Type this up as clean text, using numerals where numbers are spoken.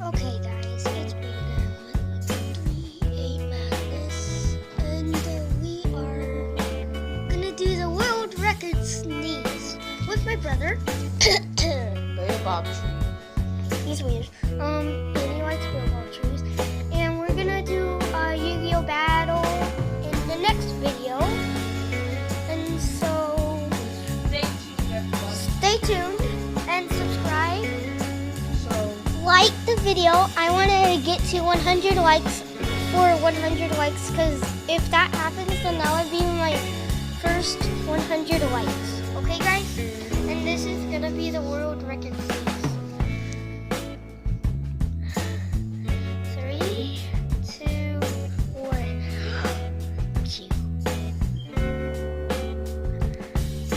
Okay, guys, it's been 138 Madness, and we are gonna do the world record sneeze with my brother. Baobab tree. He's weird. And he likes baobab trees, and we're gonna do a Yu-Gi-Oh battle in the next video. And so Stay tuned, everyone. stay tuned and subscribe. So, Like the video. I want to get to 100 likes for 100 likes, because if that happens, then that would be my first 100 likes.